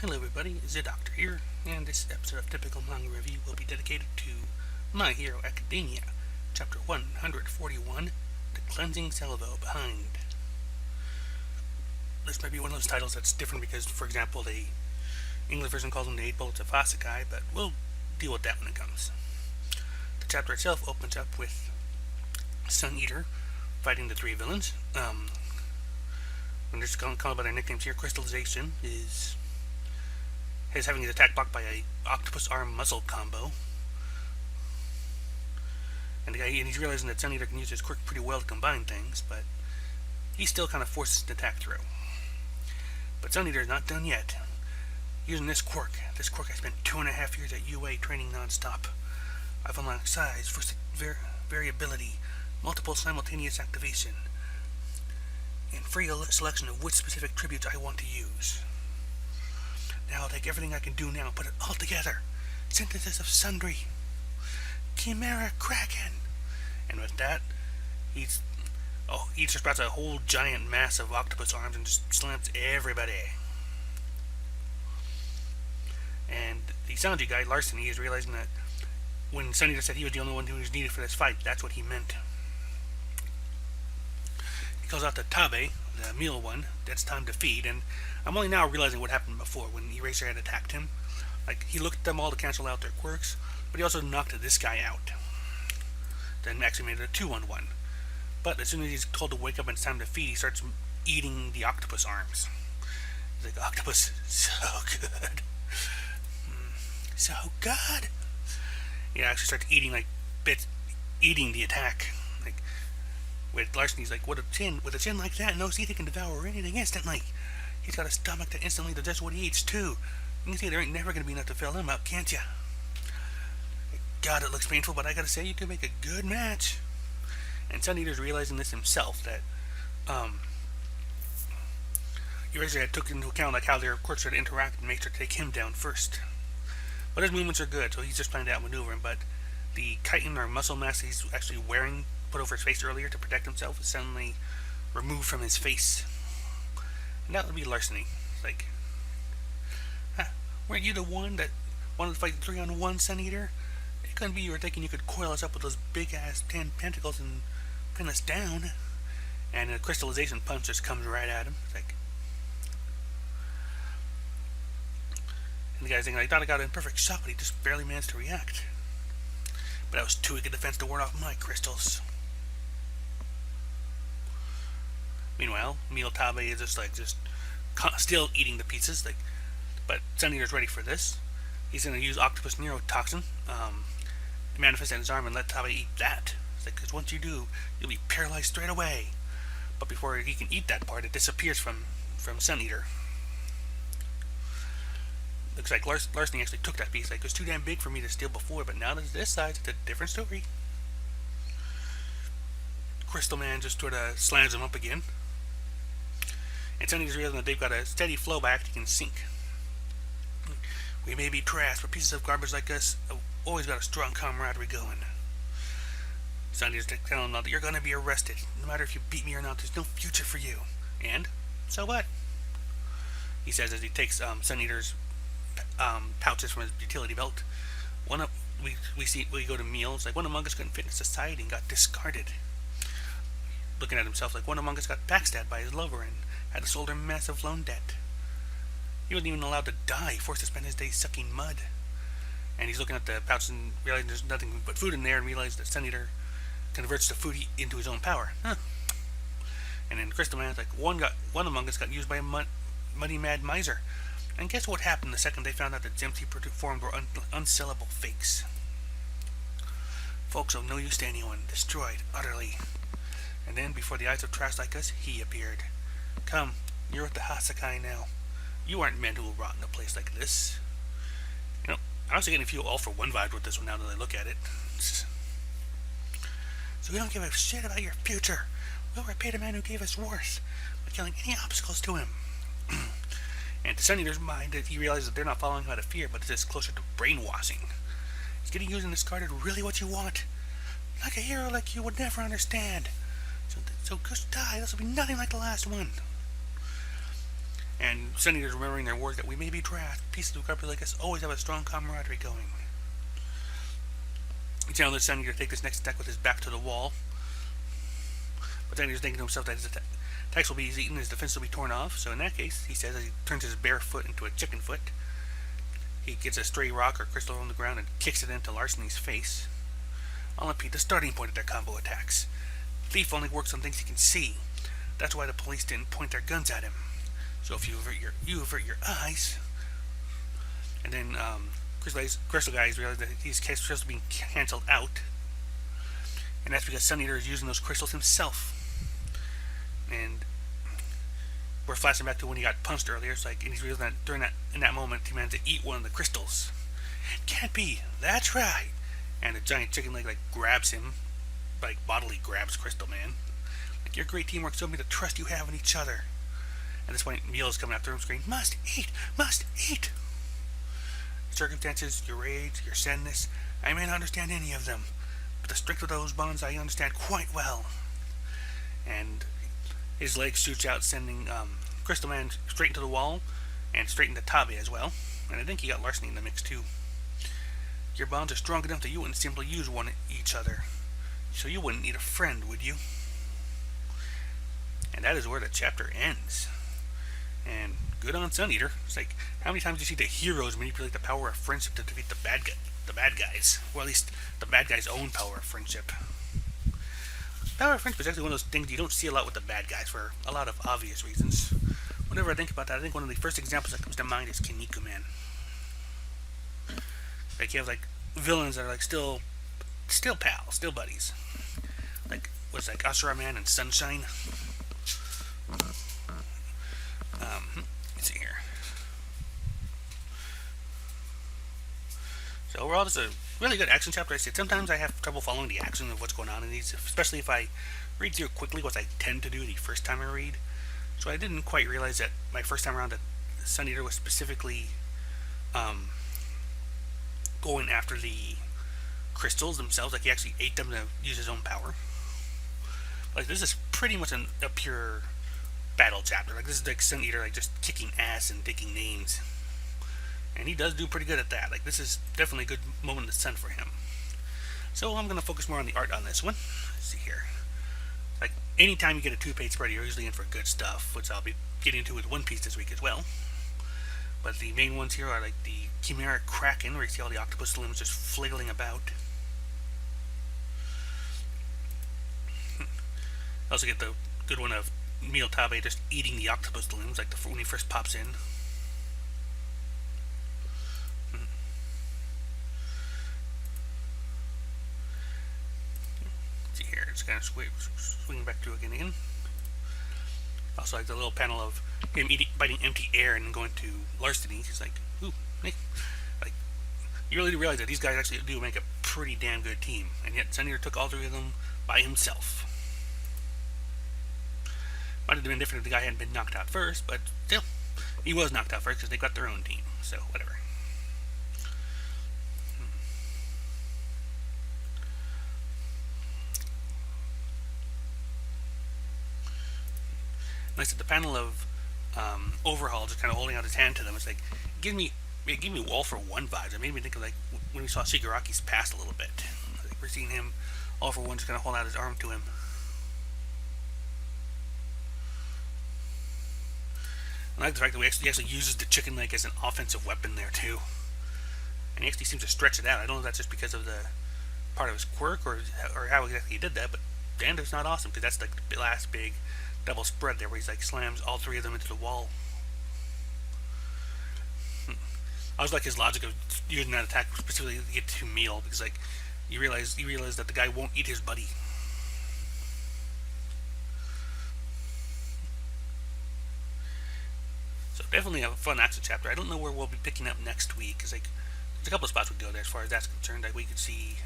Hello everybody, Zeidoktor here, and this episode of Typical Manga Review will be dedicated to My Hero Academia, Chapter 141, The Cleansing Salvo Behind. This might be one of those titles that's different because, for example, the English version calls them the 8 Bullets of Hassai Gang, but we'll deal with that when it comes. The chapter itself opens up with Sun Eater fighting the three villains. I'm just calling by their nicknames here. Crystallization is having his attack blocked by a octopus arm muzzle combo. And he's realizing that Sun Eater can use his quirk pretty well to combine things, but he still kind of forces the attack through. But Sun Eater is not done yet. Using this quirk I spent 2.5 years at UA training non-stop. I've unlocked size, variability, multiple simultaneous activation, and free selection of which specific tributes I want to use. Now I'll take everything I can do now and put it all together. Synthesis of Sundry. Chimera Kraken. And with that, he just sprouts a whole giant mass of octopus arms and just slams everybody. And the Sanji guy, Larceny, is realizing that when Sun Eater said he was the only one who was needed for this fight, that's what he meant. He calls out to Tabe, the meal one, that's time to feed, and I'm only now realizing what happened before when Eraser had attacked him. He looked at them all to cancel out their quirks, but he also knocked this guy out. Then actually made it a 2-on-1. But as soon as he's told to wake up and it's time to feed, he starts eating the octopus arms. He's like, octopus, so good. So good. He actually starts eating, eating the attack. With Larceny, he's like, with a chin like that, no teeth can devour anything instantly. He's got a stomach that instantly digests what he eats, too. You can see there ain't never going to be enough to fill him up, can't ya? God, it looks painful, but I gotta say, you can make a good match. And Sun Eater's realizing this himself, that, Eraser had took into account, how their quirks would interact and made sure to take him down first. But his movements are good, so he's just planning to outmaneuver him, but the chitin or muscle mask he's actually put over his face earlier to protect himself is suddenly removed from his face. And that would be Larceny. It's like, weren't you the one that wanted to fight 3-on-1, Sun Eater? It couldn't be you were thinking you could coil us up with those big-ass 10 pentacles and pin us down. And a crystallization punch just comes right at him. It's like, and the guy's thinking, I thought I got it in perfect shot, but he just barely managed to react. But that was too weak a defense to ward off my crystals. Meanwhile, Meal Tabe is just still eating the pieces. But Sun Eater's ready for this. He's going to use Octopus Neurotoxin to manifest in his arm and let Tabe eat that. Because once you do, you'll be paralyzed straight away. But before he can eat that part, it disappears from Sun Eater. Looks like Larceny actually took that piece. It was too damn big for me to steal before, but now that this size, it's a different story. Crystal Man just sort of slams him up again. And Sun Eater's realizing that they've got a steady flow by acting in sync. We may be trash, but pieces of garbage like us have always got a strong camaraderie going. Sun Eater's telling him that you're going to be arrested. No matter if you beat me or not, there's no future for you. And so what? He says as he takes Sun Eater's pouches from his utility belt. We go to meals. One among us couldn't fit in society and got discarded. Looking at himself, one among us got backstabbed by his lover and had to shoulder massive loan debt. He wasn't even allowed to die, forced to spend his days sucking mud. And he's looking at the pouch and realizing there's nothing but food in there, and realizes that Sun Eater converts the food into his own power. And then Crystal Man's one among us got used by a muddy mad miser. And guess what happened the second they found out that gems he performed were unsellable fakes? Folks of no use to anyone, destroyed utterly. And then, before the eyes of trash like us, he appeared. Come, you're with the Hassai Gang now. You aren't men who will rot in a place like this. I was getting a few all-for-one vibes with this one now that I look at it. So we don't give a shit about your future. We'll repay the man who gave us worth by killing any obstacles to him. And to Sun Eater's mind, he realizes that they're not following him out of fear, but it's closer to brainwashing. Is getting used and discarded really what you want? Like a hero like you would never understand. So just die. This will be nothing like the last one. And Sun Eaters remembering their words that we may be trapped, pieces of garbage like us always have a strong camaraderie going. You tell the Sun Eater to take this next attack with his back to the wall. But then he's thinking to himself that his attacks will be eaten, his defense will be torn off. So in that case, he says, as he turns his bare foot into a chicken foot, he gets a stray rock or crystal on the ground and kicks it into Larceny's face. I'll repeat the starting point of their combo attacks. Thief only works on things he can see. That's why the police didn't point their guns at him. So if you avert your eyes, and then Crystal Guys realize that these crystals are being cancelled out, and that's because Sun Eater is using those crystals himself. And we're flashing back to when he got punched earlier. It's like, and he's realizing that in that moment, he managed to eat one of the crystals. Can't be. That's right. And the giant chicken leg grabs him, bodily grabs Crystal Man. Your great teamwork showed me the trust you have in each other. At this point, Meal is coming after him, screaming, "Must eat! Must eat!" Circumstances, your rage, your sadness, I may not understand any of them, but the strength of those bonds I understand quite well. And his leg shoots out, sending Crystal Man straight into the wall, and straight into Tabe as well. And I think he got Larceny in the mix too. Your bonds are strong enough that you wouldn't simply use each other. So you wouldn't need a friend, would you? And that is where the chapter ends. And good on Sun Eater. It's like, how many times do you see the heroes manipulate the power of friendship to defeat the bad guys? Or at least the bad guys' own power of friendship. Power of friendship is actually one of those things you don't see a lot with the bad guys for a lot of obvious reasons. Whenever I think about that, I think one of the first examples that comes to mind is Kinnikuman. Man. You have villains that are still pals, still buddies. What's Ashura Man and Sunshine? Let's see here. So overall, this is a really good action chapter. I said sometimes I have trouble following the action of what's going on in these, especially if I read through it quickly, which I tend to do the first time I read. So I didn't quite realize that my first time around that Sun Eater was specifically going after the crystals themselves. He actually ate them to use his own power. This is pretty much a pure battle chapter. This is Sun Eater just kicking ass and taking names. And he does do pretty good at that. This is definitely a good moment in the sun for him. So I'm going to focus more on the art on this one. Let's see here. Anytime you get a 2-page spread, you're usually in for good stuff, which I'll be getting into with One Piece this week as well. But the main ones here are the Chimeric Kraken, where you see all the octopus limbs just flailing about. I also get the good one of Meal Tabe just eating the octopus limbs, when he first pops in. See here, it's kind of swinging back through again. Also, the little panel of him biting empty air and going to Larceny. He's ooh, hey. You really do realize that these guys actually do make a pretty damn good team, and yet Sun Eater took all 3 of them by himself. Might have been different if the guy hadn't been knocked out first, but still, he was knocked out first because they got their own team, so whatever. Like I said, the panel of Overhaul just kind of holding out his hand to them. It's give me All for One vibes. It made me think of when we saw Shigaraki's past a little bit. We're seeing him All for One just kind of hold out his arm to him. I like the fact that he actually uses the chicken leg as an offensive weapon there too. And he actually seems to stretch it out. I don't know if that's just because of the part of his quirk or how exactly he did that, but damn, it's not awesome, because that's the last big double spread there where he's slams all 3 of them into the wall. I was his logic of using that attack specifically to get to Meal, because you realize that the guy won't eat his buddy. So definitely a fun action chapter. I don't know where we'll be picking up next week, because there's a couple of spots we could go there as far as that's concerned. We could see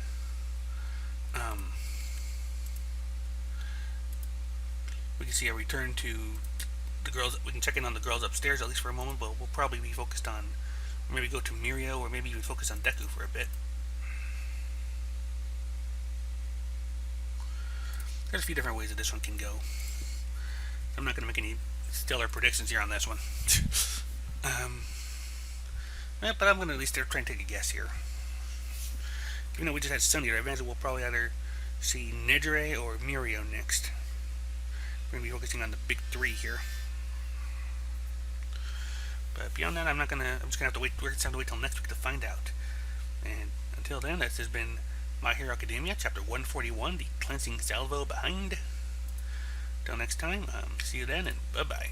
a return to the girls. We can check in on the girls upstairs at least for a moment, but we'll probably be focused on, or maybe go to Mirio, or maybe even focus on Deku for a bit. There's a few different ways that this one can go. I'm not going to make any stellar predictions here on this one. But I'm going to at least try and take a guess here. Even though we just had Sunday, I imagine we'll probably either see Nedre or Mirio next. We're going to be focusing on the big three here. But beyond that, I'm just going to have to wait. We're going to have to wait till next week to find out. And until then, this has been My Hero Academia, Chapter 141, The Cleansing Salvo Behind. Till next time, see you then, and bye-bye.